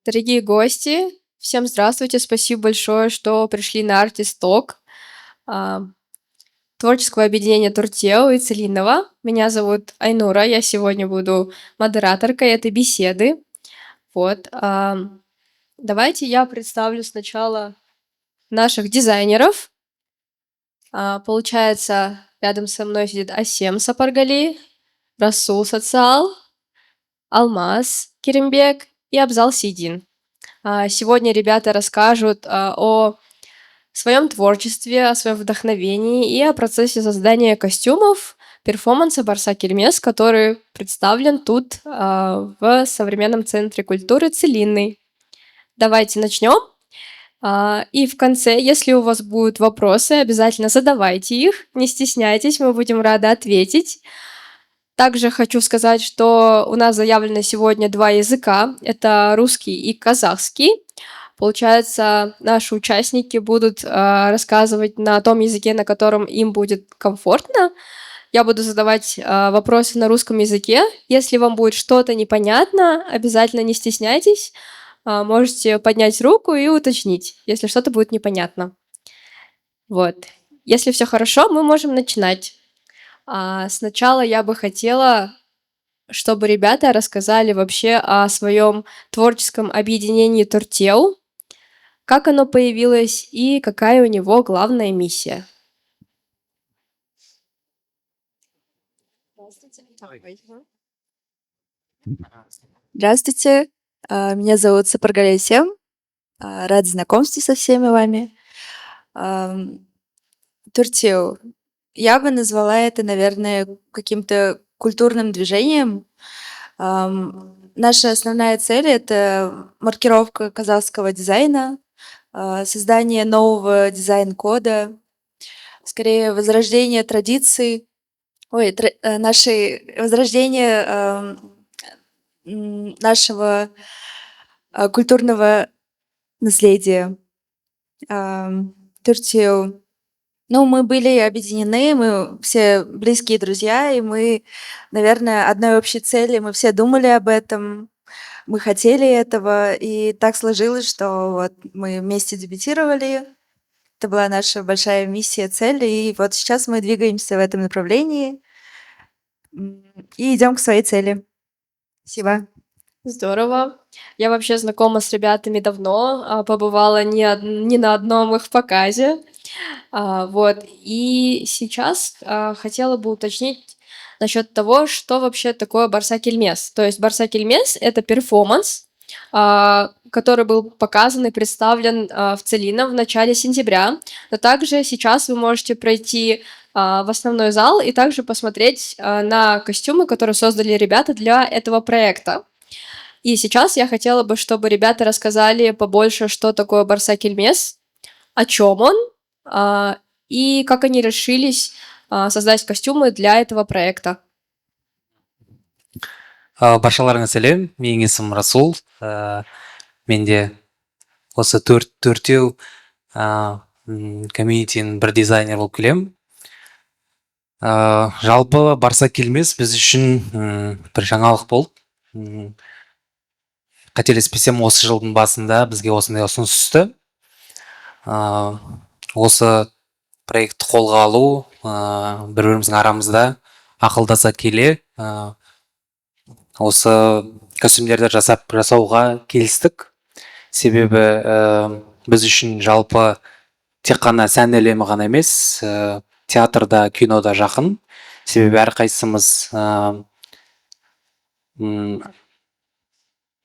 Дорогие гости, всем здравствуйте. Спасибо большое, что пришли на Artist Talk а, творческого объединения Туртео и Целинного. Меня зовут Айнура, я сегодня буду модераторкой этой беседы. Давайте я представлю сначала наших дизайнеров. Получается, рядом со мной сидит Асем Сапаргали, Расул Социал, Алмаз Керимбек и Абзал Сидин. Сегодня ребята расскажут о своем творчестве, о своем вдохновении и о процессе создания костюмов перформанса Барса Кельмес, который представлен тут в современном центре культуры Целинный. Давайте начнем. И в конце, если у вас будут вопросы, обязательно задавайте их, не стесняйтесь, мы будем рады ответить. Также хочу сказать, что у нас заявлено сегодня 2 языка, это русский и казахский. Получается, наши участники будут рассказывать на том языке, на котором им будет комфортно. Я буду задавать вопросы на русском языке. Если вам будет что-то непонятно, обязательно не стесняйтесь. Можете поднять руку и уточнить, если что-то будет непонятно. Если все хорошо, мы можем начинать. Сначала я бы хотела, чтобы ребята рассказали вообще о своем творческом объединении Туртеу, как оно появилось и какая у него главная миссия. Здравствуйте, меня зовут Сапаргали Асем. Рад знакомству со всеми вами. Туртеу. Я бы назвала это, наверное, каким-то культурным движением. Наша основная цель — это маркировка казахского дизайна, создание нового дизайн-кода, скорее возрождение традиций, возрождение нашего культурного наследия. Туртеу. Мы были объединены, мы все близкие друзья, и мы, наверное, одной общей цели, мы все думали об этом, мы хотели этого, и так сложилось, что вот мы вместе дебютировали. Это была наша большая миссия, цель, и вот сейчас мы двигаемся в этом направлении и идем к своей цели. Спасибо. Здорово. Я вообще знакома с ребятами давно, побывала не на одном их показе. И сейчас хотела бы уточнить насчет того, что вообще такое Барса Кельмес. То есть Барса Кельмес — это перформанс, который был показан и представлен в Целино в начале сентября. Но также сейчас вы можете пройти в основной зал и также посмотреть на костюмы, которые создали ребята для этого проекта. И сейчас я хотела бы, чтобы ребята рассказали побольше, что такое Барса Кельмес, о чем он, и как они решились создать костюмы для этого проекта. Баршаларыңа сәлем, менің есімім Расул. Менде осы төртеу комьюнитінің бір дизайнер болып келемін. Жалпы Барса Кельмес біз үшін бір жаңалық болды. Қателеспесем, осы жылдың басында бізге осындай ұсыныс түсті. Осы проектті қолға алу, бір-біріміздің арамызда ақылдаса келе, осы костюмдерді жасауға келістік. Себебі біз үшін жалпы тек қана сән әлемі ғана емес, театрда, кинода жақын. Себебі әрқайсымыз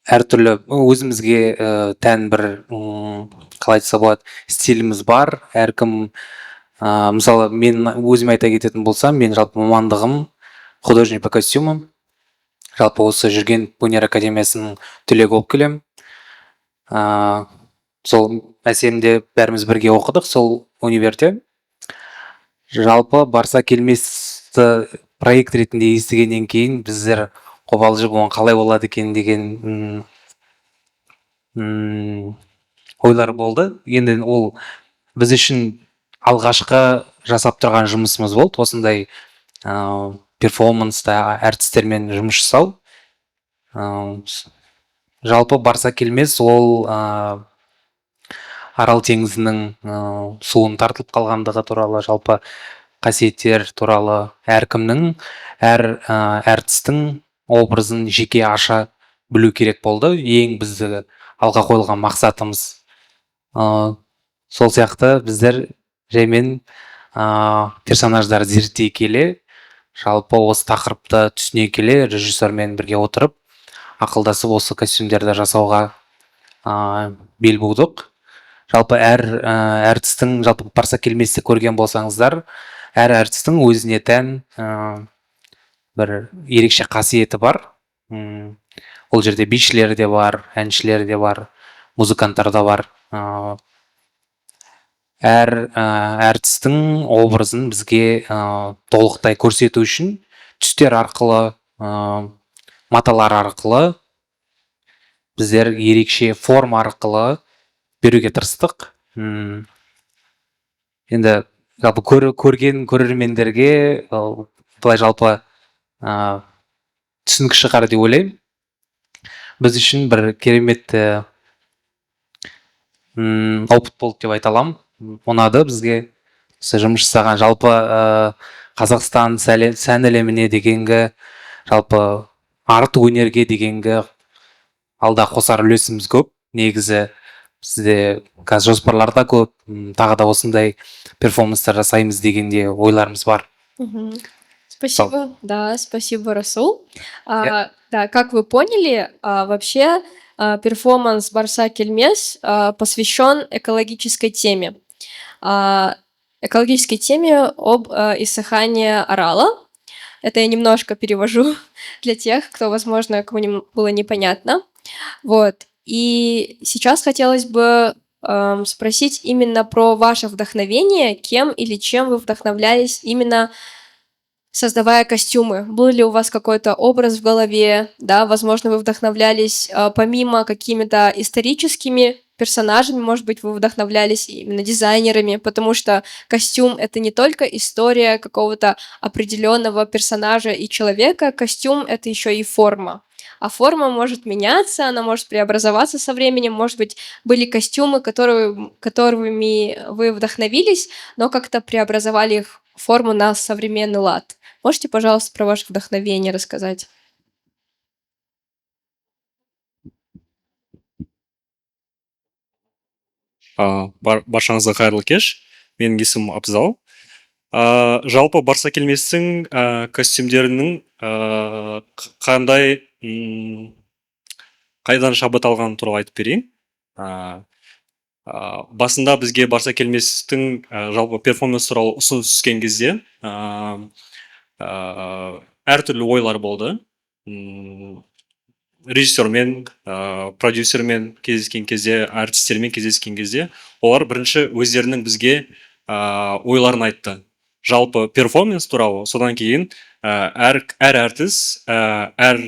әртүрлі өзімізге тән бір, қалай айтса болады, стиліміз бар. Әркім, мысалы, мен өзім айта кететін болсам, мен жалпы мамандығым художник по костюмам. Жалпы осы жүрген өнер академиясының түлегі болып келем. Сол Әсемде бәріміз бірге оқыдық сол универде. Жалпы Барса Кельместі проект ретінде естігеннен кейін біздер қобалжып, оған қалай болады екен деген ойлар болды. Енді ол біз үшін алғашқы жасап тұрған жұмысымыз болды. Осындай перформанста әртістермен жұмыс жасау. жалпы барса келмес ол Арал теңізінің суын тартылып қалғандығы туралы, жалпы қасиеттер туралы әркімнің, әртістің образын жеке аша білу керек болды. Ең бізді алға қойылған мақсатымыз. Сол сияқты біздер жаймен персонаждарды зерттей келе, жалпы осы тақырыпты түсіне келе, режиссермен бірге отырып, ақылдасып осы костюмдерді жасауға бел будық. Жалпы әртістің, жалпы барса келместі көрген болсаңыздар, әр әртістің өзіне тән бір ерекше қасиеті бар. Ол жерде бишілер де бар, әншілер де бар, музыканттар да бар. Әр әртістің образын бізге толықтай көрсету үшін түстер арқылы, маталар арқылы, біздер ерекше форма арқылы беруге тырыстық. Енді жалпы көрген көрермендерге былай жалпы түсінікті шығар деп ойлаймын. Біз үшін бір керемет опыт болды деп айта аламын. Ұнады бізге жұмыс жасаған. Жалпы Қазақстан сән әлеміне дегенгі, жалпы арт өнерге дегенгі алда қосар үлесіміз көп. Негізі бізде қазір жоспарларда көп, тағы да осындай перформанстар жасаймыз дегенде ойларымыз бар. Спасибо, да, спасибо, Расул. Да, как вы поняли, вообще перформанс Барса Кельмес посвящен экологической теме. Экологической теме об иссыхании Арала. Это я немножко перевожу для тех, кто, возможно, кому было непонятно. Вот. И сейчас хотелось бы спросить именно про ваше вдохновение, кем или чем вы вдохновлялись именно создавая костюмы. Был ли у вас какой-то образ в голове, да, возможно, вы вдохновлялись помимо какими-то историческими персонажами, может быть, вы вдохновлялись именно дизайнерами, потому что костюм — это не только история какого-то определенного персонажа и человека, костюм — это еще и форма. А форма может меняться, она может преобразоваться со временем. Может быть, были костюмы, которыми вы вдохновились, но как-то преобразовали их форму на современный лад. Можете, пожалуйста, про ваше вдохновение рассказать? Баршаңызға қайырлы кеш. Менің есімім Абзал. Жалпы Барса Келместің костюмдерінің қайдан шабыт алғаны туралы айтып берейін. Басында бізге Барса Келместің жалпы перформанс туралы ұсыныс түскен кезде әртүрлі ойлар болды. Режиссермен, продюсермен кездескен кезде, артистермен кездескен кезде, олар бірінші өздерінің бізге ойларын айтты. Жалпы перформанс туралы, содан кейін әр әртіс, әр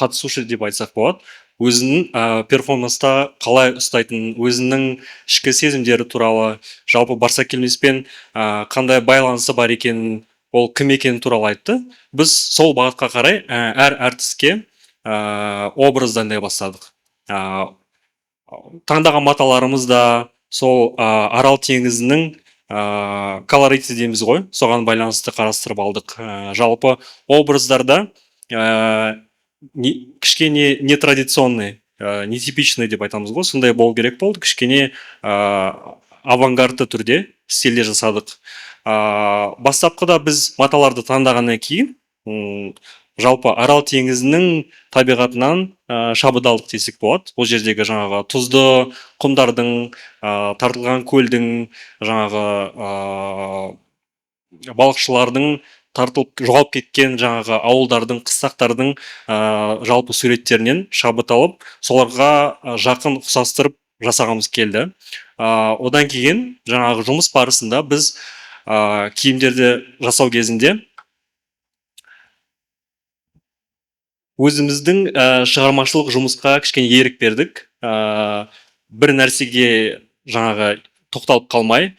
қатысушы деп айтсақ болады, өзінің перформанста қалай ұстайтын, өзінің ішкі сезімдері туралы, жалпы Барса Келмеспен қандай байланысы бар екенін, ол кім екені туралы айтты. Біз сол бағытқа қарай әр әртіске образ дайындай бастадық. Таңдаған маталарымыз да сол Арал теңізінің колорити дейміз ғой, соған байланысты қарастырып алдық. Жалпы образдарда кішкене нетрадиционный, нетипичный деп айтамыз ғой, сондай болу керек болды. Кішкене авангардты түрде стильде жасадық. Бастапқыда біз маталарды таңдағаннан кейін жалпы Арал теңізінің табиғатынан шабыт алдық десек болады. Ол жердегі жаңағы тұзды құмдардың, тартылған көлдің, жаңағы балықшылардың тартылып жоғалып кеткен жаңағы ауылдардың, қыстақтардың жалпы суреттерінен шабыт алып, соларға жақын ұқсастырып жасағымыз келді. Одан кейін жаңағы жұмыс барысында біз киімдерді жасау кезінде өзіміздің шығармашылық жұмысқа кішкене ерік бердік. Бір нәрсеге жаңағы тоқталып қалмай,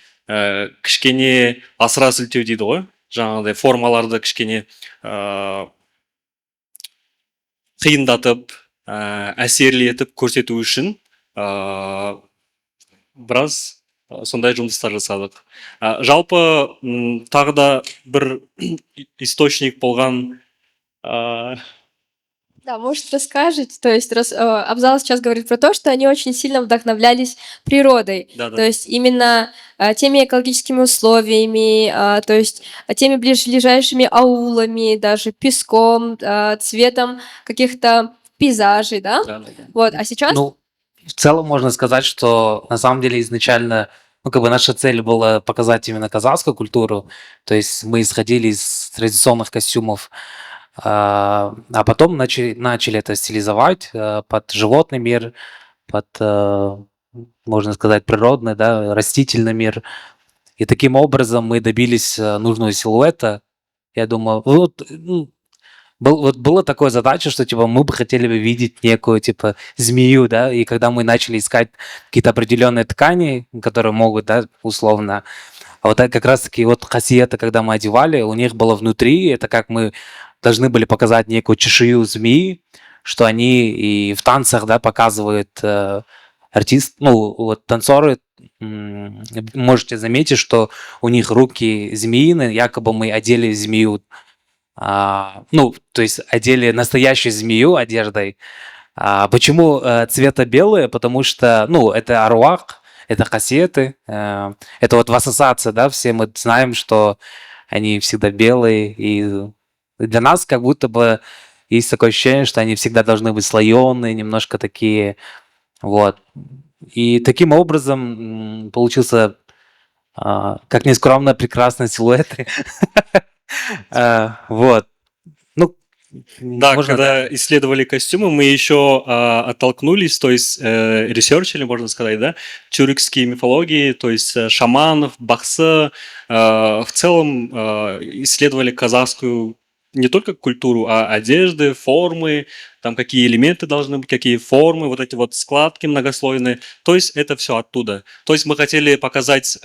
кішкене асыра сілтеу дейді ғой. Жаңағыдай формаларды кішкене қиындатып, әсерлі етіп көрсету үшін біраз сондай жұмыстар жасадық. Жалпы тағы да бір источник болған. Да, может, расскажете? То есть Абзал сейчас говорит про то, что они очень сильно вдохновлялись природой. Да, То да. есть именно теми экологическими условиями, то есть теми ближайшими аулами, даже песком, цветом каких-то пейзажей, да? Да, да, да. Вот, а сейчас Ну, в целом можно сказать, что на самом деле изначально, ну, как бы наша цель была показать именно казахскую культуру, то есть мы исходили из традиционных костюмов, а потом начали это стилизовать под животный мир, под, можно сказать, природный, да, растительный мир. И таким образом мы добились нужного силуэта. Я думаю, вот, была такая задача, что типа мы бы хотели бы видеть некую типа змею, да, и когда мы начали искать какие-то определенные ткани, которые могут, да, условно, а вот это как раз-таки вот хасиеты, когда мы одевали, у них было внутри, это как мы должны были показать некую чешую змеи, что они и в танцах, да, показывают артист, ну, вот танцоры, можете заметить, что у них руки змеиные, якобы мы одели змею, ну, то есть одели настоящую змею одеждой. Почему цвета белые? Потому что, ну, это аруах, это хасиеты, это вот в ассоциации, да, все мы знаем, что они всегда белые, и для нас как будто бы есть такое ощущение, что они всегда должны быть слоеные, немножко такие, вот. И таким образом получился, как ни скромно, прекрасный силуэт. Вот. Ну, Да, можно, когда исследовали костюмы, мы еще оттолкнулись, то есть ресерчили, можно сказать, да, тюркские мифологии, то есть шаманов, бахсы, в целом исследовали казахскую не только культуру, а одежды, формы, там какие элементы должны быть, какие формы, вот эти вот складки многослойные, то есть это все оттуда. То есть мы хотели показать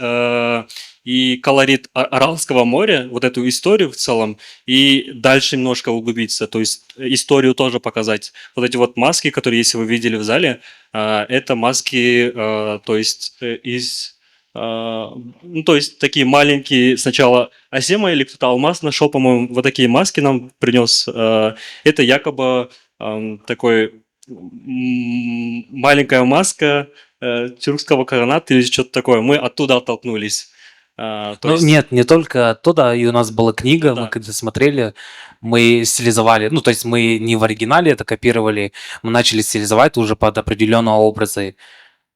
и колорит Аральского моря, вот эту историю в целом, и дальше немножко углубиться, то есть историю тоже показать. Вот эти вот маски, которые, если вы видели в зале, это маски, то есть ну, то есть такие маленькие, сначала Асема или кто-то Алмаз нашел, по-моему, вот такие маски нам принес. Это якобы такой маленькая маска тюркского короната или что-то такое. Мы оттуда оттолкнулись. Ну, нет, не только оттуда, и у нас была книга, Да. мы когда смотрели, мы стилизовали, ну, то есть мы не в оригинале это копировали, мы начали стилизовать уже под определенные образы,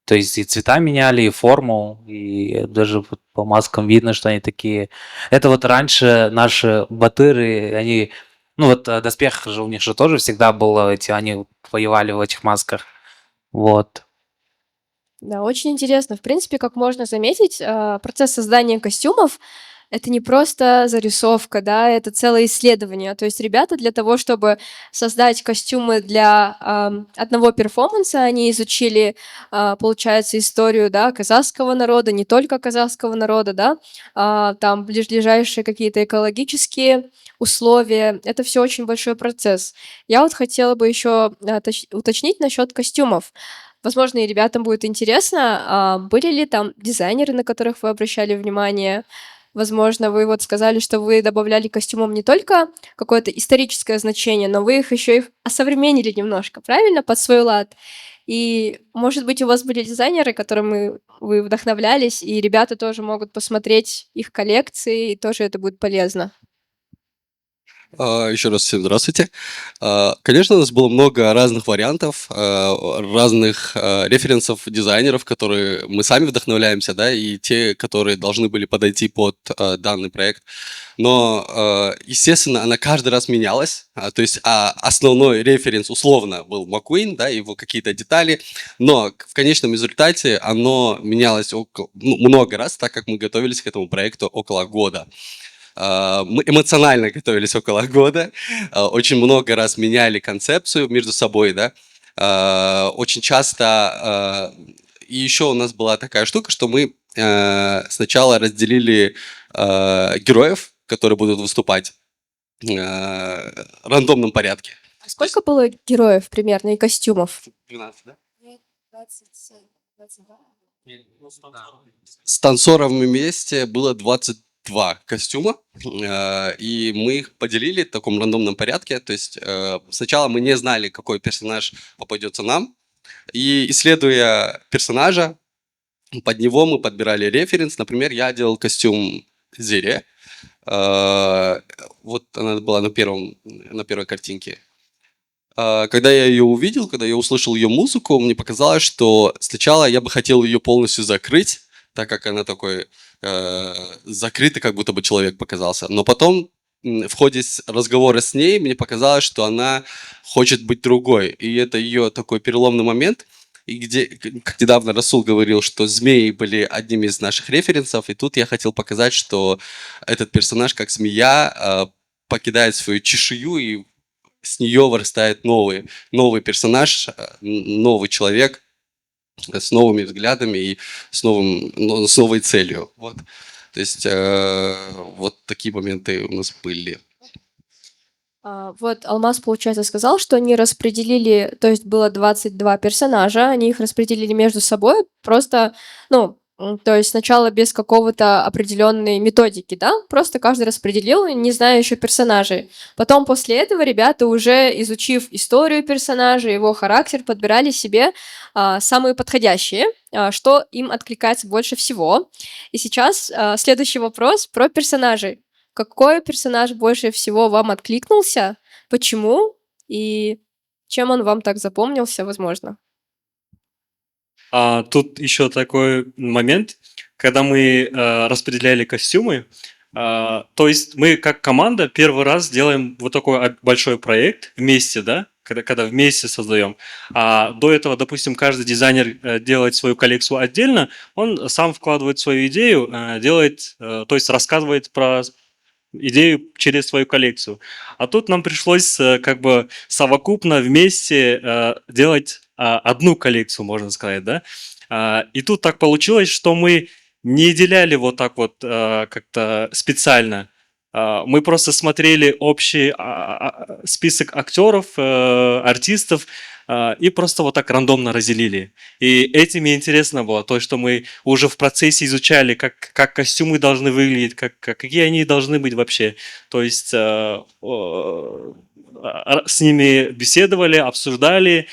то есть и цвета меняли, и форму, и даже вот по маскам видно, что они такие. Это вот раньше наши батыры, они, ну, вот доспех же у них же тоже всегда было, они воевали в этих масках, вот. Да, очень интересно. В принципе, как можно заметить, процесс создания костюмов — это не просто зарисовка, да, это целое исследование. То есть ребята для того, чтобы создать костюмы для одного перформанса, они изучили, получается, историю, да, казахского народа, не только казахского народа, да, там ближайшие какие-то экологические условия. Это все очень большой процесс. Я вот хотела бы еще уточнить насчет костюмов. Возможно, и ребятам будет интересно, были ли там дизайнеры, на которых вы обращали внимание? Возможно, вы вот сказали, что вы добавляли костюмам не только какое-то историческое значение, но вы их еще и осовременили немножко, правильно, под свой лад. И, может быть, у вас были дизайнеры, которыми вы вдохновлялись, и ребята тоже могут посмотреть их коллекции, и тоже это будет полезно. Еще раз всем здравствуйте. Конечно, у нас было много разных вариантов, разных референсов дизайнеров, которые мы сами вдохновляемся, да, и те, которые должны были подойти под данный проект. Но, естественно, она каждый раз менялась. То есть основной референс условно был McQueen, да, его какие-то детали, но в конечном результате оно менялось много раз, так как мы готовились к этому проекту около года. Мы эмоционально готовились около года, очень много раз меняли концепцию между собой, да, очень часто, и еще у нас была такая штука, что мы сначала разделили героев, которые будут выступать в рандомном порядке. Сколько было героев примерно и костюмов? 12, да? С танцором вместе было 22 костюма, и мы их поделили в таком рандомном порядке. То есть сначала мы не знали, какой персонаж попадется нам, и исследуя персонажа, под него мы подбирали референс. Например, я делал костюм Зире. Вот она была на первой картинке. Когда я ее увидел, когда я услышал ее музыку, мне показалось, что сначала я бы хотел ее полностью закрыть, так как она такой закрытый, как будто бы человек показался. Но потом в ходе разговора с ней мне показалось, что она хочет быть другой. И это ее такой переломный момент. И где, как недавно Расул говорил, что змеи были одним из наших референсов, и тут я хотел показать, что этот персонаж, как змея, покидает свою чешую, и с нее вырастает новый персонаж, новый человек с новыми взглядами и с новой целью. Вот. То есть вот такие моменты у нас были. Вот Алмаз, получается, сказал, что они распределили, то есть было 22 персонажа, они их распределили между собой, просто, то есть сначала без какого-то определенной методики, да, просто каждый распределил, не зная еще персонажей. Потом после этого ребята, уже изучив историю персонажа, его характер, подбирали себе самые подходящие, что им откликается больше всего. И сейчас следующий вопрос про персонажей. Какой персонаж больше всего вам откликнулся? Почему? И чем он вам так запомнился, возможно? Тут еще такой момент, когда мы распределяли костюмы, то есть мы как команда первый раз делаем вот такой большой проект вместе, да, когда вместе создаем. А до этого, допустим, каждый дизайнер делает свою коллекцию отдельно, он сам вкладывает свою идею, делает, то есть рассказывает про идею через свою коллекцию. А тут нам пришлось как бы совокупно вместе делать одну коллекцию, можно сказать, да. И тут так получилось, что мы не деляли вот так вот как-то специально. Мы просто смотрели общий список актеров, артистов, и просто вот так рандомно разделили. И этим и интересно было, то, что мы уже в процессе изучали, как костюмы должны выглядеть, какие они должны быть вообще. То есть с ними беседовали, обсуждали,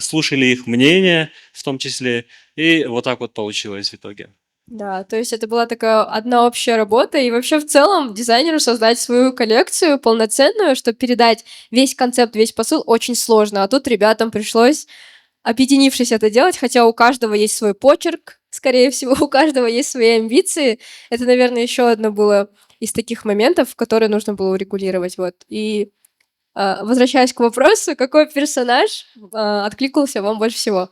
слушали их мнение в том числе, и вот так вот получилось в итоге. Да, то есть это была такая одна общая работа, и вообще в целом дизайнеру создать свою коллекцию полноценную, чтобы передать весь концепт, весь посыл, очень сложно. А тут ребятам пришлось, объединившись, это делать, хотя у каждого есть свой почерк, скорее всего, у каждого есть свои амбиции. Это, наверное, еще одно было из таких моментов, которые нужно было урегулировать. Вот. И возвращаясь к вопросу, какой персонаж откликнулся вам больше всего?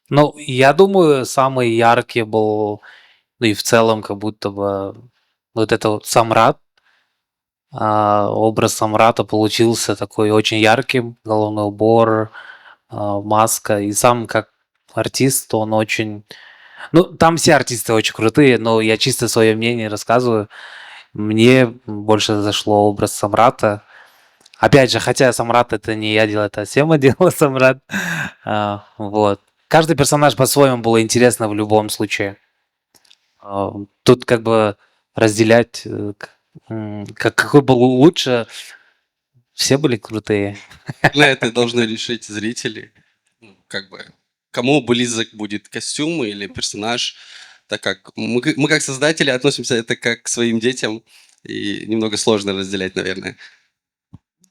Ну, я думаю, самый яркий был, и в целом, как будто бы вот это вот Самрат. Образ Самрата получился такой очень ярким, головной убор, маска, и сам как артист, он очень... Ну, там все артисты очень крутые, но я чисто свое мнение рассказываю. Мне больше зашло образ Самрата. Опять же, хотя Самрат это не я делал, это Сема делала Самрат. Вот. Каждый персонаж по-своему было интересно в любом случае. Тут как бы разделять, какой был лучше, все были крутые. На это должны решить зрители. Как бы, кому близок будет костюм или персонаж, так как мы как создатели относимся это как к своим детям, и немного сложно разделять, наверное.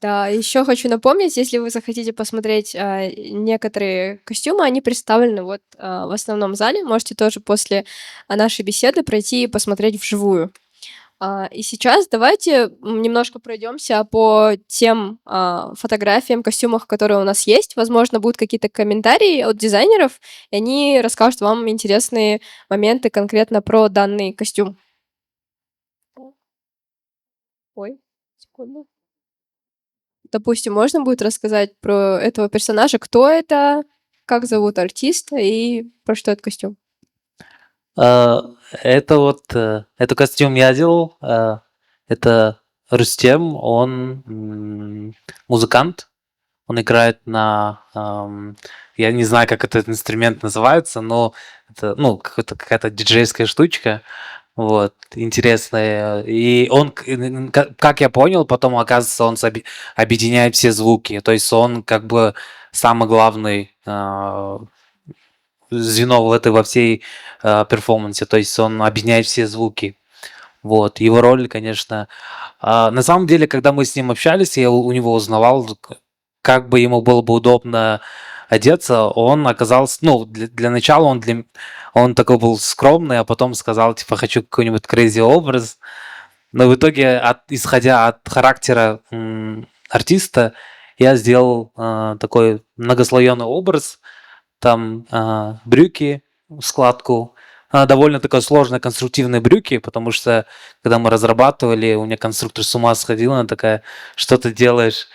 Да, еще хочу напомнить, если вы захотите посмотреть некоторые костюмы, они представлены вот в основном зале. Можете тоже после нашей беседы пройти и посмотреть вживую. И сейчас давайте немножко пройдемся по тем фотографиям, костюмах, которые у нас есть. Возможно, будут какие-то комментарии от дизайнеров, и они расскажут вам интересные моменты конкретно про данный костюм. Ой, секунду. Допустим, можно будет рассказать про этого персонажа, кто это, как зовут артиста и про что этот костюм? Это вот, это костюм я делал. Это Рустем, он музыкант. Он играет на... я не знаю, как этот инструмент называется, но это, ну, какая-то диджейская штучка. Вот, интересная. И он, как я понял, потом, оказывается, он объединяет все звуки. То есть он как бы самый главный звено во всей перформансе. То есть он объединяет все звуки. Вот, его роль, конечно... на самом деле, когда мы с ним общались, я у него узнавал, как бы ему было бы удобно одеться. Он оказался... Ну, для начала он такой был скромный, а потом сказал, типа, хочу какой-нибудь crazy образ. Но в итоге, исходя от характера артиста, я сделал такой многослойный образ. Там брюки, складку. Довольно такой сложные конструктивные брюки, потому что, когда мы разрабатывали, у меня конструктор с ума сходил, она такая, что ты делаешь?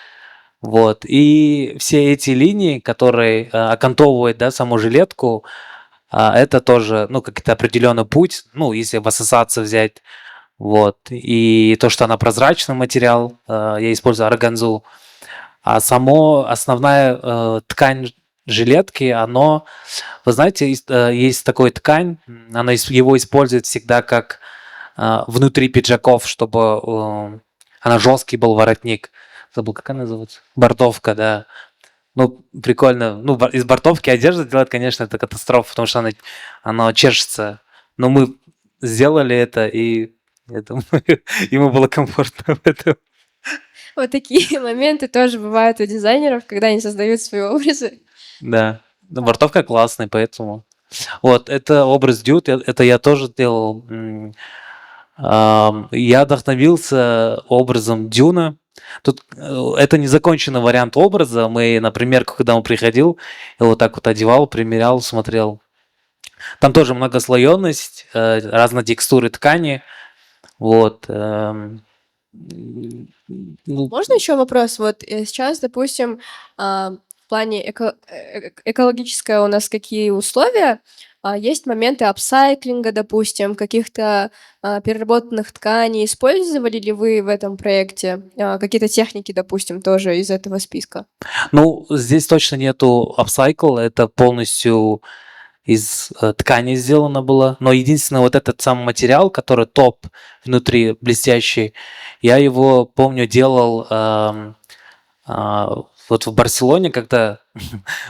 Вот. И все эти линии, которые окантовывают, да, саму жилетку, это тоже, ну, какой-то определенный путь, ну, если в ассоциацию взять. Вот. И то, что она прозрачный материал, я использую органзу. А основная ткань жилетки, оно, вы знаете, есть такой ткань, его используют всегда как внутри пиджаков, чтобы она жесткий был воротник. Забыл, как она называется? Бортовка, да. Ну, прикольно. Ну, из бортовки одежду делать, конечно, это катастрофа, потому что она чешется. Но мы сделали это, и я думаю, ему было комфортно в этом. Вот такие моменты тоже бывают у дизайнеров, когда они создают свои образы. Да. Ну, бортовка классная, поэтому... Вот, это образ Дюд, это я тоже делал. Я вдохновился образом Дюна. Тут это незаконченный вариант образа. Мы, например, когда он приходил, я вот так вот одевал, примерял, смотрел. Там тоже многослойенность, разные текстуры ткани. Вот. Ну, Можно еще вопрос? Вот сейчас, допустим, в плане экологическое у нас какие условия? Есть моменты апсайклинга, допустим, каких-то переработанных тканей. Использовали ли вы в этом проекте какие-то техники, допустим, тоже из этого списка? ну, здесь точно нету upcycle, это полностью из ткани сделано было. Но единственное, вот этот самый материал, который топ внутри блестящий, я его, помню, делал вот в Барселоне, когда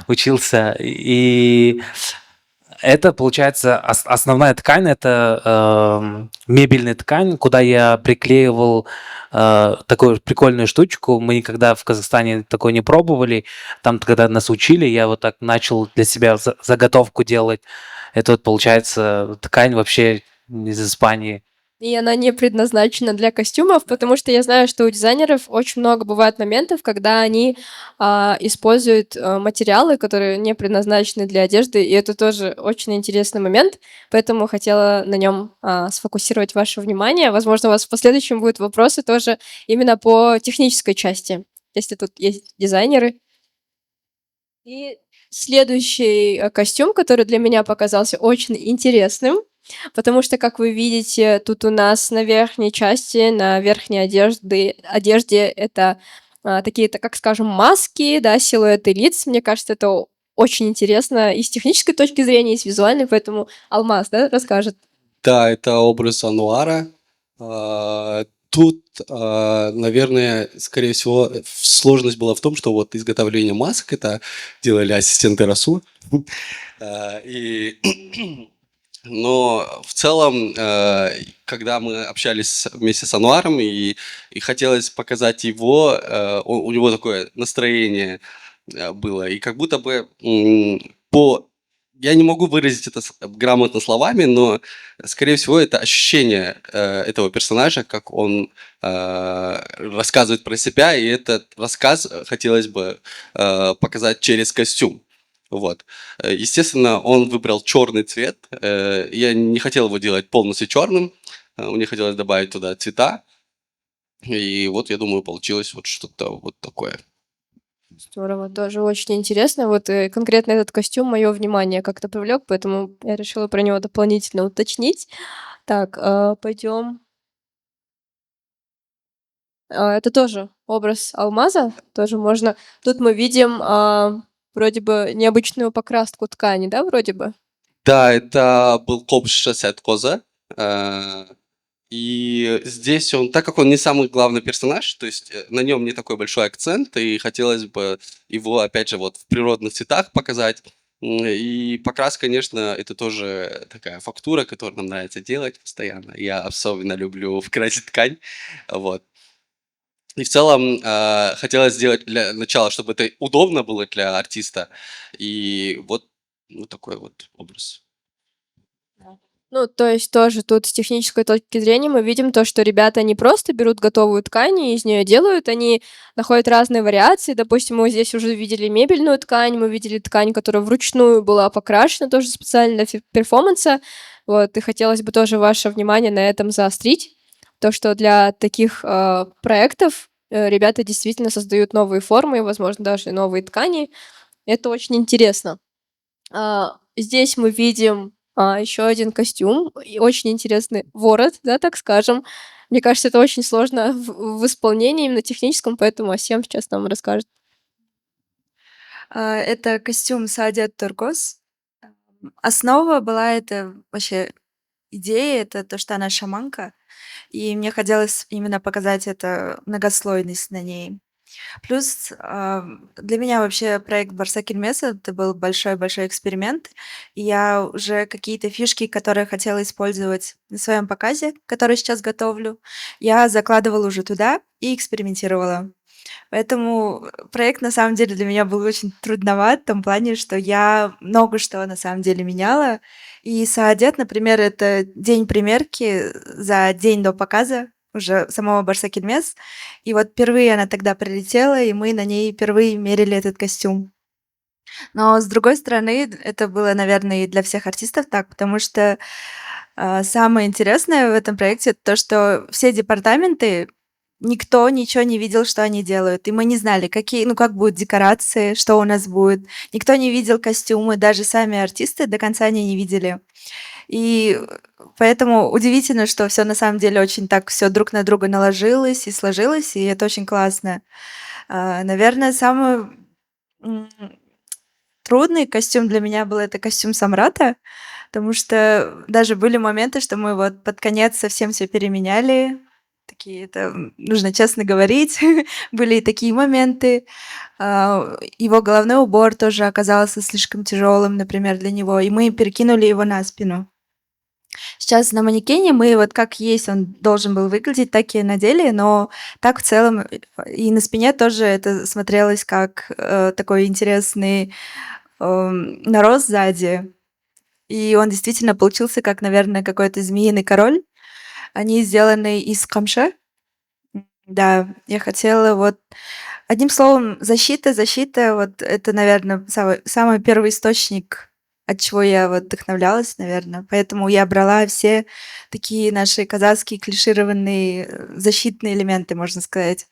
учился. И это, получается, основная ткань, это мебельная ткань, куда я приклеивал такую прикольную штучку. Мы никогда в Казахстане такой не пробовали. Там, когда нас учили, я вот так начал для себя заготовку делать. Это вот, получается, ткань вообще из Испании. И она не предназначена для костюмов, потому что я знаю, что у дизайнеров очень много бывает моментов, когда они используют материалы, которые не предназначены для одежды, и это тоже очень интересный момент, поэтому хотела на нем сфокусировать ваше внимание. Возможно, у вас в последующем будут вопросы тоже именно по технической части, если тут есть дизайнеры. И следующий костюм, который для меня показался очень интересным, потому что, как вы видите, тут у нас на верхней части, на верхней одежде это такие-то, как скажем, маски, да, силуэты лиц. Мне кажется, это очень интересно и с технической точки зрения, и с визуальной, поэтому Алмаз, да, расскажет. Да, это образ Ануара. Тут, наверное, скорее всего, сложность была в том, что вот изготовление масок это делали ассистенты Расу. И но в целом, когда мы общались вместе с Ануаром и хотелось показать его, у него такое настроение было, и как будто бы я не могу выразить это грамотно словами, но, скорее всего, это ощущение этого персонажа, как он рассказывает про себя, и этот рассказ хотелось бы показать через костюм. Вот. Естественно, он выбрал черный цвет. Я не хотел его делать полностью черным. Мне хотелось добавить туда цвета. И вот, я думаю, получилось вот что-то вот такое. Здорово, тоже очень интересно. Вот конкретно этот костюм мое внимание как-то привлек, поэтому я решила про него дополнительно уточнить. Так, пойдем. Это тоже образ алмаза тоже можно. Тут мы видим вроде бы необычную покраску ткани, да, вроде бы? Да, это был Кобш Коза. И здесь он, так как он не самый главный персонаж, то есть на нем не такой большой акцент, и хотелось бы его, опять же, вот в природных цветах показать. И покрас, конечно, это тоже такая фактура, которую нам нравится делать постоянно. Я особенно люблю вкрасить ткань. Вот. И в целом хотелось сделать для начала, чтобы это удобно было для артиста. И вот такой вот образ. Ну, то есть тоже тут с технической точки зрения мы видим то, что ребята не просто берут готовую ткань и из нее делают, они находят разные вариации. Допустим, мы здесь уже видели мебельную ткань, мы видели ткань, которая вручную была покрашена, тоже специально для перформанса. Вот, и хотелось бы тоже ваше внимание на этом заострить. То, что для таких проектов ребята действительно создают новые формы, возможно, даже новые ткани. Это очень интересно. Здесь мы видим еще один костюм, и очень интересный ворот, да, так скажем. Мне кажется, это очень сложно в исполнении, именно техническом, поэтому Асем сейчас нам расскажет. Это костюм Саадет Тургос. Основа была это вообще идея, это то, что она шаманка, и мне хотелось именно показать это многослойность на ней. Плюс, для меня вообще проект «Барса Кельмеса» — это был большой-большой эксперимент. И я уже какие-то фишки, которые хотела использовать на своем показе, который сейчас готовлю, я закладывала уже туда и экспериментировала. Поэтому проект на самом деле для меня был очень трудноват в том плане, что я много что на самом деле меняла. И Саадет, например, это день примерки за день до показа уже самого Барса Кельмес. И вот впервые она тогда прилетела, и мы на ней впервые мерили этот костюм. Но с другой стороны, это было, наверное, и для всех артистов так, потому что самое интересное в этом проекте то, что все департаменты никто ничего не видел, что они делают. И мы не знали, какие, ну, как будут декорации, что у нас будет. Никто не видел костюмы, даже сами артисты до конца они не видели. И поэтому удивительно, что все на самом деле очень так все друг на друга наложилось и сложилось, и это очень классно. Наверное, самый трудный костюм для меня был это костюм Самрата, потому что даже были моменты, что мы вот под конец совсем все переменяли. Такие, это нужно честно говорить. Были и такие моменты. Его головной убор тоже оказался слишком тяжелым, например, для него, и мы перекинули его на спину. Сейчас на манекене мы вот как есть он должен был выглядеть, так и надели, но так в целом и на спине тоже это смотрелось как такой интересный нарост сзади. И он действительно получился как, наверное, какой-то змеиный король. Они сделаны из камша. Да, я хотела вот одним словом, защита, вот это, наверное, самый первый источник, от чего я вот вдохновлялась, наверное. Поэтому я брала все такие наши казахские клишированные защитные элементы, можно сказать.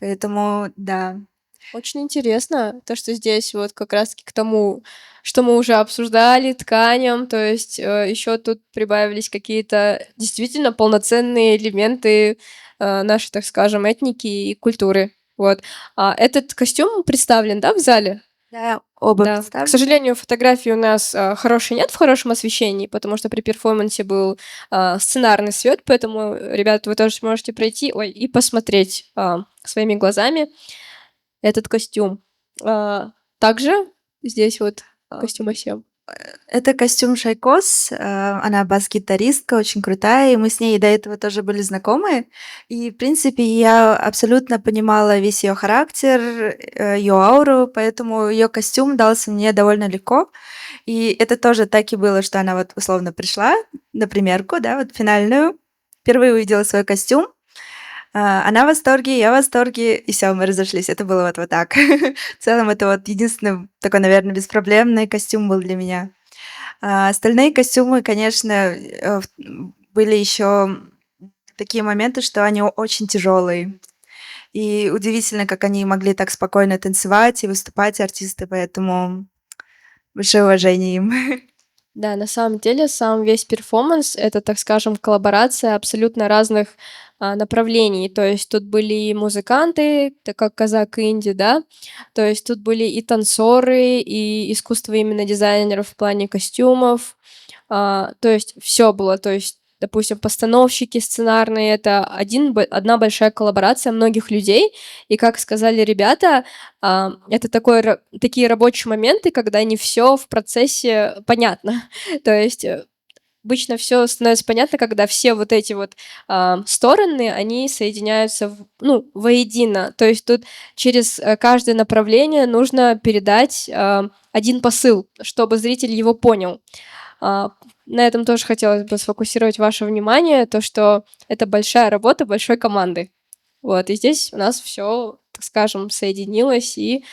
Поэтому, да. Очень интересно, то, что здесь вот как раз-таки к тому, что мы уже обсуждали, тканям, то есть еще тут прибавились какие-то действительно полноценные элементы нашей, так скажем, этники и культуры. Вот. Этот костюм представлен, да, в зале? Да, оба Да. К представлены. сожалению, фотографии у нас хорошей нет в хорошем освещении, потому что при перформансе был сценарный свет, поэтому, ребята, вы тоже можете пройти и посмотреть своими глазами этот костюм. Также здесь вот костюм Асем. Это костюм Шайкос. Она бас-гитаристка, очень крутая, и мы с ней до этого тоже были знакомы. И, в принципе, я абсолютно понимала весь ее характер, ее ауру, поэтому ее костюм дался мне довольно легко. И это тоже так и было, что она вот условно пришла на примерку, да, вот финальную, впервые увидела свой костюм. Она в восторге, я в восторге, и все, мы разошлись. Это было вот так. В целом, это вот единственный такой, наверное, беспроблемный костюм был для меня. Остальные костюмы, конечно, были еще такие моменты, что они очень тяжелые. И удивительно, как они могли так спокойно танцевать и выступать, артисты, поэтому большое уважение им. Да, на самом деле сам весь перформанс — это, так скажем, коллаборация абсолютно разных, направлений. То есть тут были и музыканты, так как казак инди, да, то есть тут были и танцоры, и искусство именно дизайнеров в плане костюмов. То есть все было. То есть, допустим, постановщики сценарные — это одна большая коллаборация многих людей. И, как сказали ребята, это такие рабочие моменты, когда не все в процессе понятно. То есть, обычно все становится понятно, когда все вот эти вот, стороны, они соединяются воедино. То есть тут через, каждое направление нужно передать, один посыл, чтобы зритель его понял. А, на этом тоже хотелось бы сфокусировать ваше внимание, то, что это большая работа большой команды. Вот, и здесь у нас все, так скажем, соединилось и,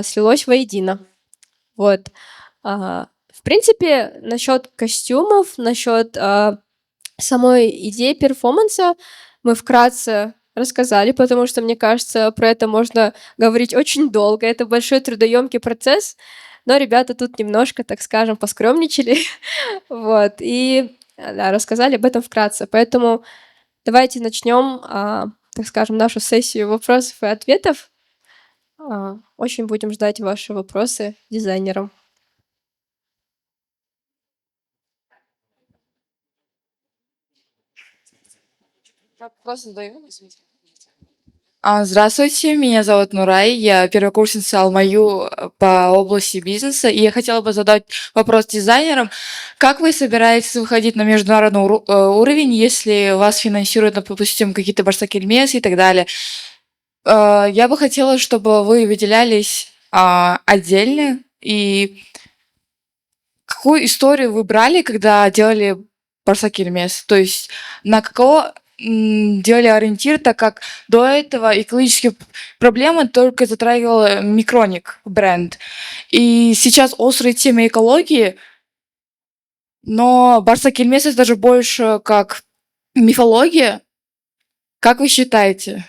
слилось воедино. Вот. В принципе, насчет костюмов, насчет самой идеи перформанса мы вкратце рассказали, потому что, мне кажется, про это можно говорить очень долго. Это большой трудоемкий процесс, но ребята тут немножко, так скажем, поскромничали. Вот, и, да, рассказали об этом вкратце. Поэтому давайте начнем, так скажем, нашу сессию вопросов и ответов. Очень будем ждать ваши вопросы дизайнерам. Вопрос задаю, извините. Здравствуйте, меня зовут Нурай, я первокурсница Алмаю по области бизнеса, и я хотела бы задать вопрос дизайнерам. Как вы собираетесь выходить на международный уровень, если вас финансируют, допустим, какие-то Барсакельмес и так далее? Я бы хотела, чтобы вы выделялись отдельно, и какую историю вы брали, когда делали Барсакельмес? То есть на какого делали ориентир, так как до этого экологические проблемы только затрагивал Микроник бренд. И сейчас острые темы экологии, но Барсакельмес это даже больше как мифология. Как вы считаете?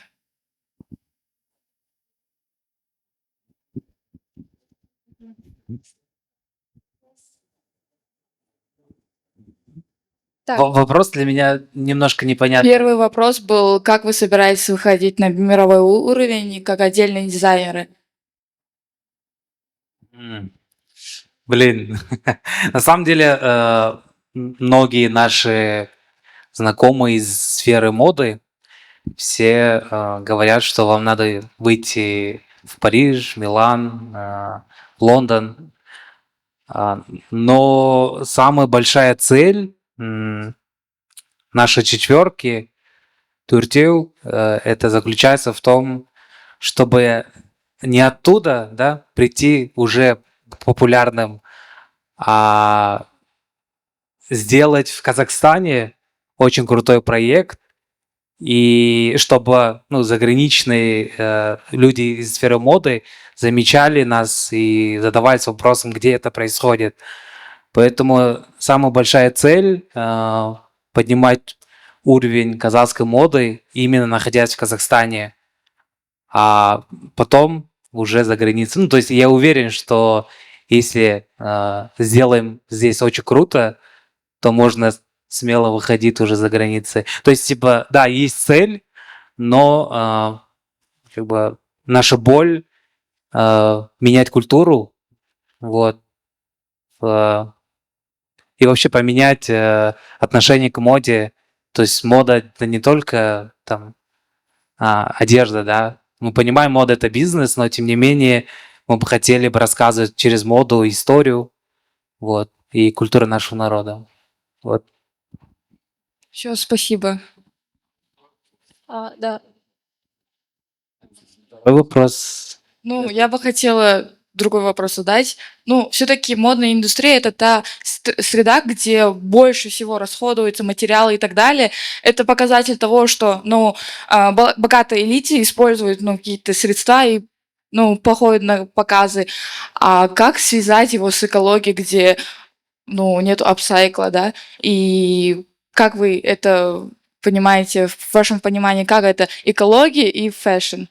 Так, Вопрос для меня немножко непонятный. Первый вопрос был, как вы собираетесь выходить на мировой уровень как отдельные дизайнеры? М, Блин, на самом деле многие наши знакомые из сферы моды все говорят, что вам надо выйти в Париж, Милан, Лондон. Но самая большая цель нашей четверки Туртил это заключается в том, чтобы не оттуда, да, прийти уже популярным, а сделать в Казахстане очень крутой проект, и чтобы заграничные люди из сферы моды замечали нас и задавались вопросом, где это происходит. Поэтому самая большая цель поднимать уровень казахской моды, именно находясь в Казахстане, а потом уже за границей. То есть я уверен, что если сделаем здесь очень круто, то можно смело выходить уже за границы. То есть, типа, да, есть цель, но как бы наша боль менять культуру, вот, и вообще поменять отношение к моде. То есть мода это не только там одежда, да. Мы понимаем, мода это бизнес, но тем не менее мы бы хотели бы рассказывать через моду историю, вот, и культуру нашего народа. Вот. Все, спасибо. Да. Второй вопрос. Я бы хотела другой вопрос задать. Все-таки модная индустрия это та среда, где больше всего расходуются материалы и так далее. Это показатель того, что богатой элите используют какие-то средства и походят на показы. А как связать его с экологией, где нету апсайкла, да? И как вы это понимаете, в вашем понимании, как это экология и фэшн?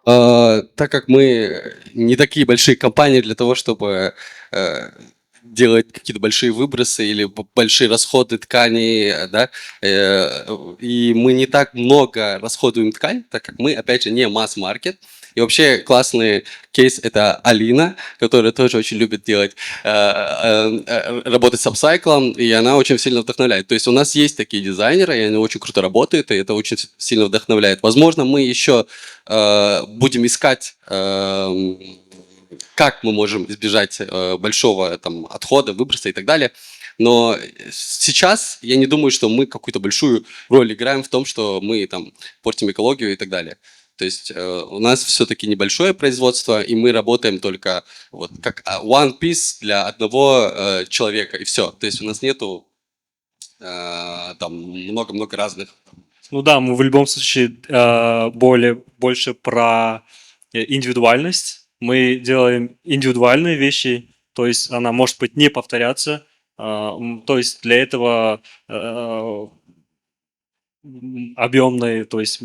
Так как мы не такие большие компании для того, чтобы делать какие-то большие выбросы или большие расходы ткани, да, и мы не так много расходуем ткань, так как мы, опять же, не масс-маркет. И вообще классный кейс — это Алина, которая тоже очень любит делать, работать с апсайклом, и она очень сильно вдохновляет. То есть у нас есть такие дизайнеры, и они очень круто работают, и это очень сильно вдохновляет. Возможно, мы еще будем искать, как мы можем избежать большого там отхода, выброса и так далее. Но сейчас я не думаю, что мы какую-то большую роль играем в том, что мы там портим экологию и так далее. То есть у нас все-таки небольшое производство, и мы работаем только вот как one piece для одного человека, и все. То есть у нас нету там много-много разных. Ну да, мы в любом случае больше про индивидуальность. Мы делаем индивидуальные вещи, то есть она может быть не повторяться. То есть для этого объемной, то есть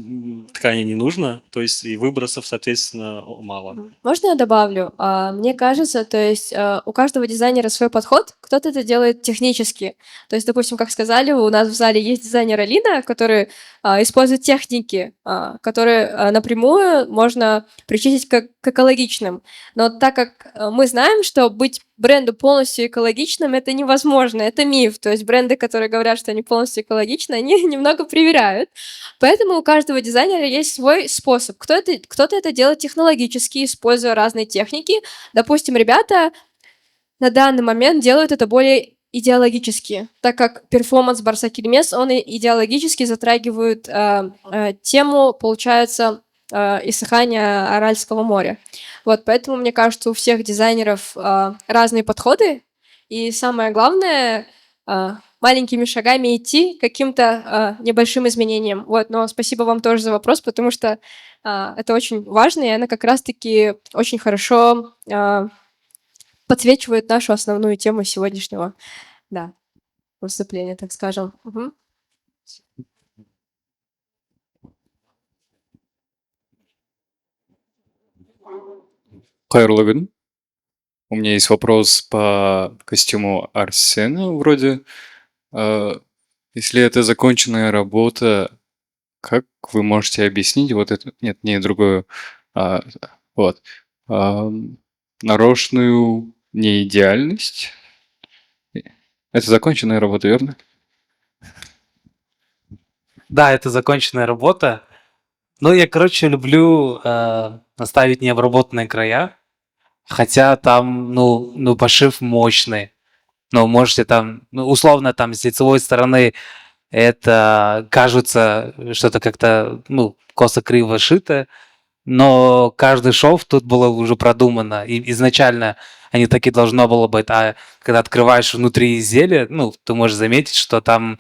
ткани не нужно, то есть и выбросов, соответственно, мало. Можно я добавлю? Мне кажется, то есть у каждого дизайнера свой подход, кто-то это делает технически. То есть, допустим, как сказали, у нас в зале есть дизайнер Алина, который использует техники, которые напрямую можно причислить к экологичным. Но так как мы знаем, что быть бренду полностью экологичным — это невозможно, это миф. То есть бренды, которые говорят, что они полностью экологичны, они немного привирают. Поэтому у каждого дизайнера есть свой способ. Кто-то это делает технологически, используя разные техники. Допустим, ребята на данный момент делают это более идеологически, так как перформанс Барса Кельмес, он идеологически затрагивает тему, получается, иссыхания Аральского моря. Вот, поэтому, мне кажется, у всех дизайнеров разные подходы, и самое главное маленькими шагами идти к каким-то небольшим изменениям. Вот, но спасибо вам тоже за вопрос, потому что это очень важно, и она как раз-таки очень хорошо подсвечивает нашу основную тему сегодняшнего, да, выступления, так скажем. Угу. Хайрлы күн. У меня есть вопрос по костюму Арсена вроде. Если это законченная работа, как вы можете объяснить вот это? Нет, не другую. Вот. Нарочную неидеальность. Это законченная работа, верно? Да, это законченная работа. Ну, я, короче, люблю наставить необработанные края. Хотя там, ну, пошив мощный. Но можете там, ну, условно, там с лицевой стороны это кажется что-то как-то, ну, косо-криво шито, но каждый шов тут было уже продумано. И изначально они так и должно было быть. А когда открываешь внутри изделия, ну, ты можешь заметить, что там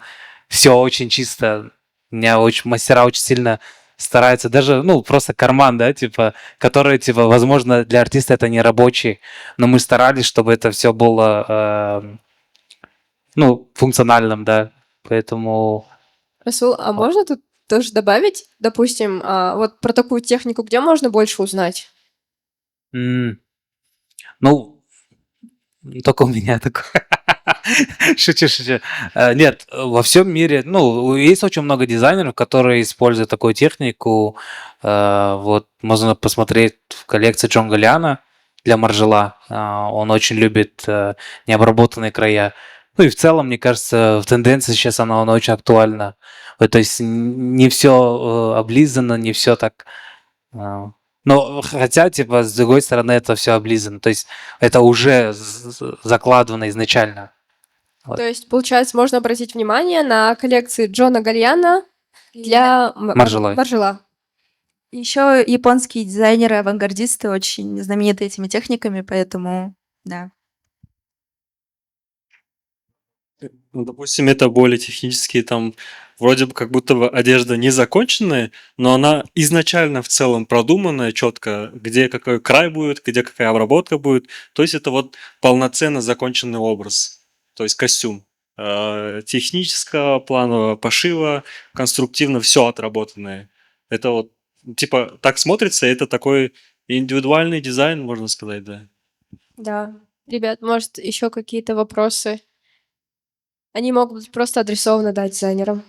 все очень чисто. У меня мастера очень сильно стараются. Даже, ну, просто карман, да, типа, который, типа, возможно, для артиста это не рабочий, но мы старались, чтобы это все было, ну, функциональным, да. Поэтому... Расул, а можно тут тоже добавить, допустим, вот про такую технику, где можно больше узнать? Ну, только у меня такое. Шучу. Нет, во всем мире, ну, есть очень много дизайнеров, которые используют такую технику. Вот, можно посмотреть в коллекции Джон Галлиана для Маржела. Он очень любит необработанные края. Ну и в целом, мне кажется, в тенденции сейчас она очень актуальна. Вот, то есть не все облизано, не все так... Но хотя, типа, с другой стороны, это все облизано. То есть это уже закладывано изначально. Вот. То есть, получается, можно обратить внимание на коллекции Джона Галлиана для Маржела. Еще японские дизайнеры-авангардисты очень знамениты этими техниками, поэтому, да. Ну, допустим, это более технические, там, вроде бы как будто бы одежда не законченная, но она изначально в целом продуманная четко, где какой край будет, где какая обработка будет. То есть это вот полноценно законченный образ, то есть костюм. Технического плана, пошива, конструктивно все отработанное. Это вот, типа, так смотрится, это такой индивидуальный дизайн, можно сказать, да. Да. Ребят, может, еще какие-то вопросы? Они могут быть просто адресованы, да, дизайнерам.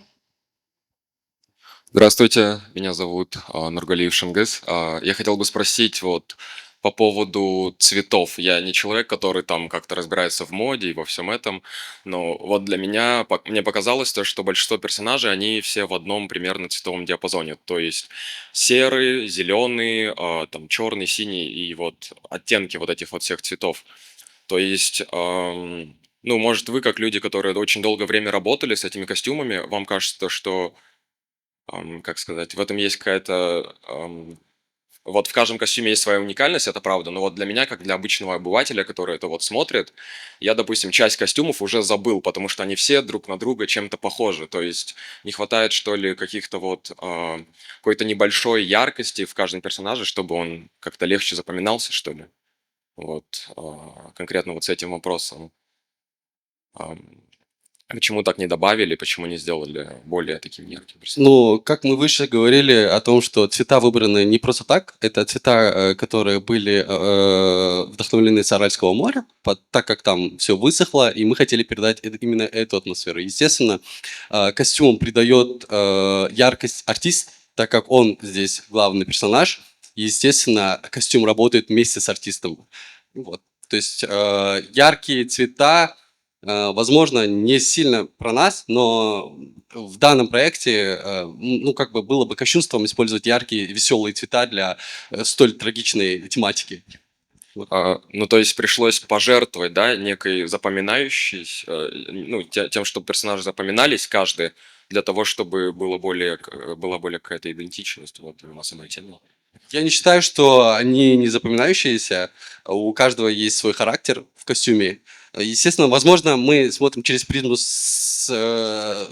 Здравствуйте, меня зовут Нургалиев Шангыз. Я хотел бы спросить вот по поводу цветов. Я не человек, который там как-то разбирается в моде и во всем этом, но вот для меня, мне показалось то, что большинство персонажей, они все в одном примерно цветовом диапазоне. То есть серый, зеленый, там черный, синий и вот оттенки вот этих вот всех цветов. То есть, ну, может, вы, как люди, которые очень долгое время работали с этими костюмами, вам кажется, что как сказать, в этом есть какая-то, вот в каждом костюме есть своя уникальность, это правда, но вот для меня, как для обычного обывателя, который это вот смотрит, я, допустим, часть костюмов уже забыл, потому что они все друг на друга чем-то похожи, то есть не хватает, что ли, каких-то вот, какой-то небольшой яркости в каждом персонаже, чтобы он как-то легче запоминался, что ли. Вот, конкретно вот с этим вопросом. Почему так не добавили, почему не сделали более таким ярким персонажем? Ну, как мы выше говорили о том, что цвета выбраны не просто так, это цвета, которые были вдохновлены с Аральского моря, так как там все высохло, и мы хотели передать именно эту атмосферу. Естественно, костюм придает яркость артист, так как он здесь главный персонаж. Естественно, костюм работает вместе с артистом. Вот. То есть яркие цвета, возможно, не сильно про нас, но в данном проекте, ну, как бы было бы кощунством использовать яркие, веселые цвета для столь трагичной тематики. Ну, то есть пришлось пожертвовать, да, некой запоминающейся, ну, тем, чтобы персонажи запоминались каждый, для того, чтобы была более какая-то идентичность, вот, у нас самой темы. Я не считаю, что они не запоминающиеся. У каждого есть свой характер в костюме. Естественно, возможно, мы смотрим через призму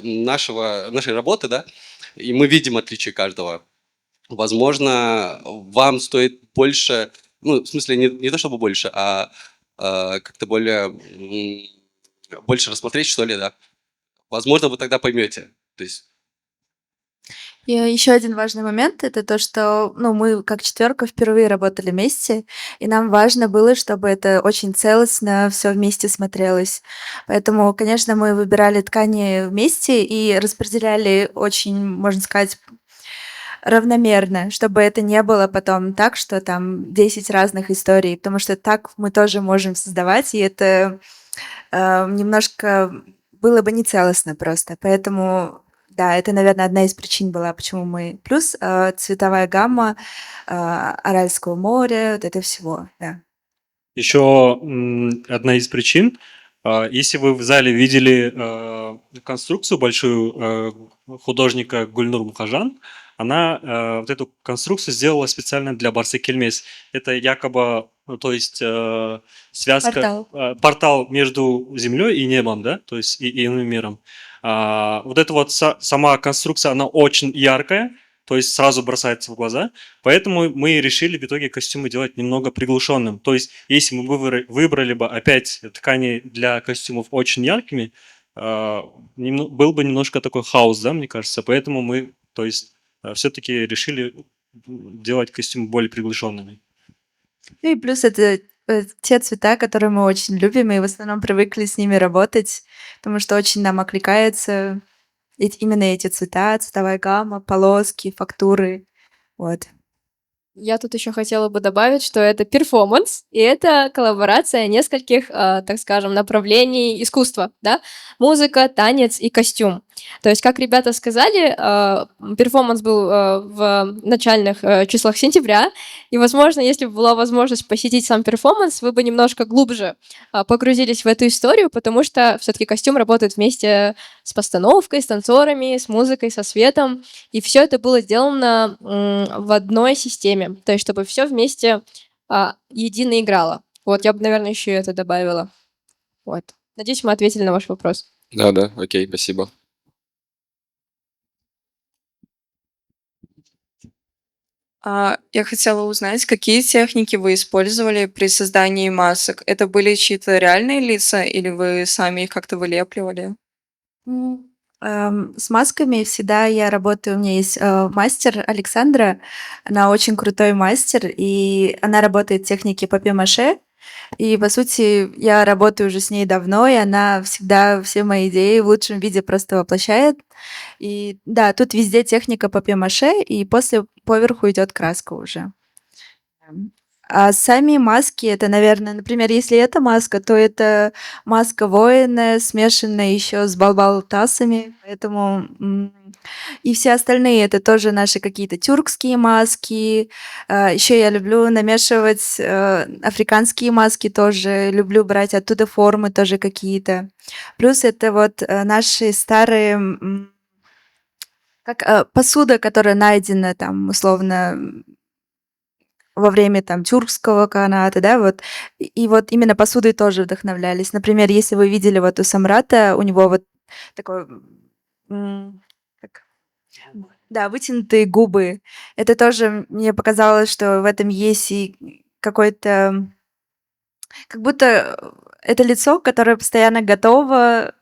нашей работы, да, и мы видим отличия каждого. Возможно, вам стоит больше, ну, в смысле, не то чтобы больше, а как-то более, больше рассмотреть, что ли, да. Возможно, вы тогда поймете. То есть И еще один важный момент — это то, что, ну, мы как четверка впервые работали вместе, и нам важно было, чтобы это очень целостно все вместе смотрелось. Поэтому, конечно, мы выбирали ткани вместе и распределяли очень, можно сказать, равномерно, чтобы это не было потом так, что там 10 разных историй, потому что так мы тоже можем создавать, и это немножко было бы нецелостно просто. Поэтому да, это, наверное, одна из причин была, почему мы. Плюс цветовая гамма Аральского моря, вот это всего, да. Еще одна из причин, если вы в зале видели конструкцию большую художника Гульнур Мухажан, она вот эту конструкцию сделала специально для Барса Кельмес. Это якобы, ну, то есть связка, портал между землей и небом, да, то есть и иным миром. Вот эта вот сама конструкция, она очень яркая, то есть сразу бросается в глаза. Поэтому мы решили в итоге костюмы делать немного приглушенным. То есть, если мы выбрали бы опять ткани для костюмов очень яркими, был бы немножко такой хаос, да, мне кажется. Поэтому мы, то есть, все-таки решили делать костюмы более приглушенными. Ну и плюс это те цвета, которые мы очень любим, и в основном привыкли с ними работать, потому что очень нам окликается именно эти цвета, цветовая гамма, полоски, фактуры. Вот. Я тут еще хотела бы добавить, что это перформанс, и это коллаборация нескольких, так скажем, направлений искусства, да? Музыка, танец и костюм. То есть, как ребята сказали, перформанс был в начальных числах сентября, и, возможно, если бы была возможность посетить сам перформанс, вы бы немножко глубже погрузились в эту историю, потому что все-таки костюм работает вместе с постановкой, с танцорами, с музыкой, со светом, и все это было сделано в одной системе, то есть чтобы все вместе едино играло. Вот, я бы, наверное, еще это добавила. Вот. Надеюсь, мы ответили на ваш вопрос. Да, окей, спасибо. Я хотела узнать, какие техники вы использовали при создании масок? Это были чьи-то реальные лица или вы сами их как-то вылепливали? С масками всегда я работаю. У меня есть мастер Александра. Она очень крутой мастер, и она работает в технике папье-маше. И, по сути, я работаю уже с ней давно, и она всегда все мои идеи в лучшем виде просто воплощает. И да, тут везде техника папье-маше, и после поверху идет краска уже. А сами маски — это, наверное, например, если это маска, то это маска воина, смешанная еще с балбалтасами, поэтому, и все остальные — это тоже наши какие-то тюркские маски. Еще я люблю намешивать, африканские маски тоже, люблю брать оттуда формы тоже какие-то. Плюс это вот, наши старые, посуда, которая найдена там условно во время там тюркского каганата, да, вот. И вот именно посудой тоже вдохновлялись. Например, если вы видели вот у Самрата, у него вот такой, как да, вытянутые губы. Это тоже мне показалось, что в этом есть и какой-то как будто, это лицо, которое постоянно готово,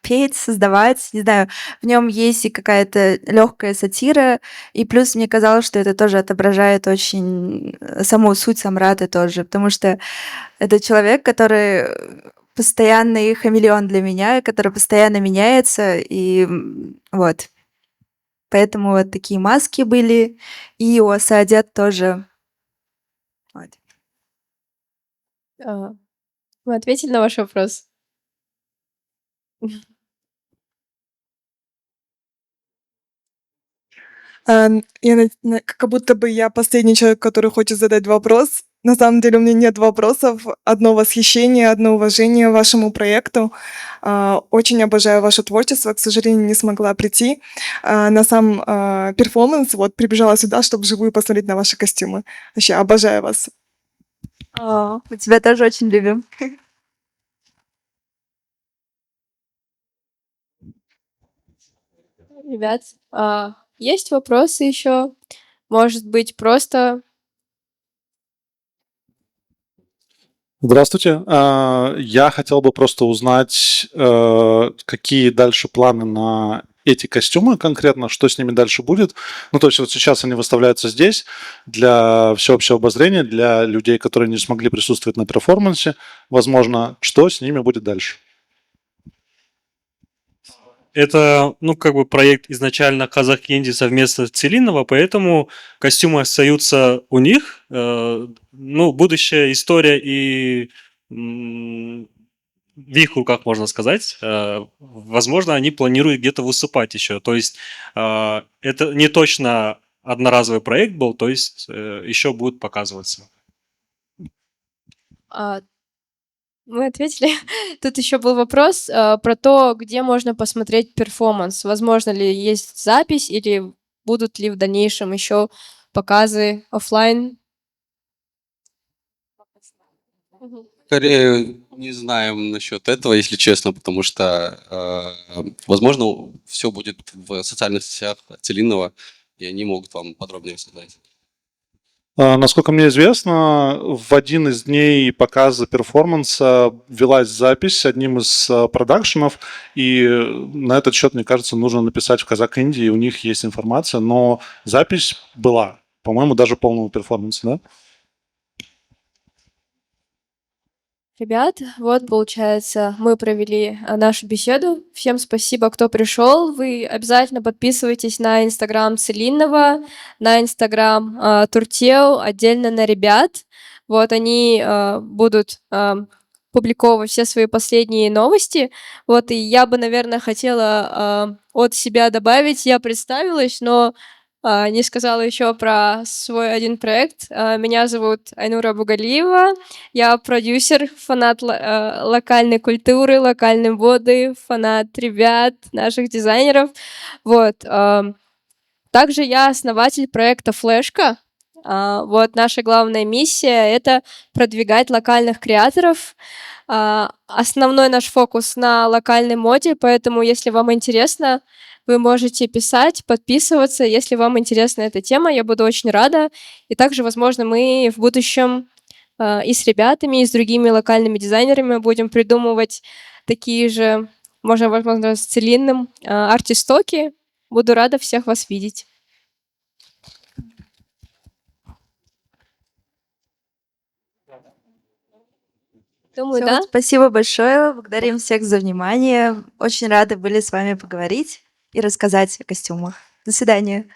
петь, создавать. Не знаю, в нем есть и какая-то легкая сатира, и плюс мне казалось, что это тоже отображает очень, саму суть Самрата тоже, потому что это человек, который, постоянный хамелеон для меня, который постоянно меняется, и, вот. Поэтому вот такие маски были, и у Асаадет тоже. Вот. Мы ответили на ваш вопрос? Как будто бы я последний человек, который хочет задать вопрос. На самом деле у меня нет вопросов. Одно восхищение, одно уважение вашему проекту. Очень обожаю ваше творчество. К сожалению, не смогла прийти на сам перформанс. Вот прибежала сюда, чтобы вживую посмотреть на ваши костюмы. Вообще обожаю вас. Мы тебя тоже очень любим. Ребят, есть вопросы еще? Может быть, просто Здравствуйте. Я хотел бы просто узнать, какие дальше планы на эти костюмы конкретно, что с ними дальше будет. Ну, то есть вот сейчас они выставляются здесь для всеобщего обозрения, для людей, которые не смогли присутствовать на перформансе. Возможно, что с ними будет дальше? Это, ну, как бы проект изначально Казах Инди совместно с Целинного, поэтому костюмы остаются у них. Ну, будущая история и в их руках, можно сказать. Возможно, они планируют где-то высыпать еще. То есть это не точно одноразовый проект был, то есть еще будет показываться. мы ответили. Тут еще был вопрос про то, где можно посмотреть перформанс. Возможно ли есть запись или будут ли в дальнейшем еще показы оффлайн? Скорее, не знаем насчет этого, если честно, потому что, возможно, все будет в социальных сетях Целинного, и они могут вам подробнее сказать. Насколько мне известно, в один из дней показа перформанса велась запись одним из продакшенов, и на этот счет, мне кажется, нужно написать в Казак Индии, у них есть информация, но запись была, по-моему, даже полного перформанса, да? Ребят, вот, получается, мы провели нашу беседу. Всем спасибо, кто пришел. Вы обязательно подписывайтесь на Инстаграм Целинного, на Инстаграм Туртеу, отдельно на ребят. Вот, они будут публиковывать все свои последние новости. Вот, и я бы, наверное, хотела от себя добавить. Я представилась, но не сказала еще про свой один проект. Меня зовут Айнура Бугалиева. Я продюсер, фанат локальной культуры, локальной моды, фанат ребят, наших дизайнеров. Вот. Также я основатель проекта «Флешка». Вот наша главная миссия — это продвигать локальных креаторов. Основной наш фокус на локальной моде, поэтому, если вам интересно, вы можете писать, подписываться. Если вам интересна эта тема, я буду очень рада. И также, возможно, мы в будущем и с ребятами, и с другими локальными дизайнерами будем придумывать такие же, возможно, с Целинным арт-истоки. Буду рада всех вас видеть. Думаю, Всё, да. спасибо большое. Благодарим всех за внимание. Очень рады были с вами поговорить и рассказать о костюмах. До свидания.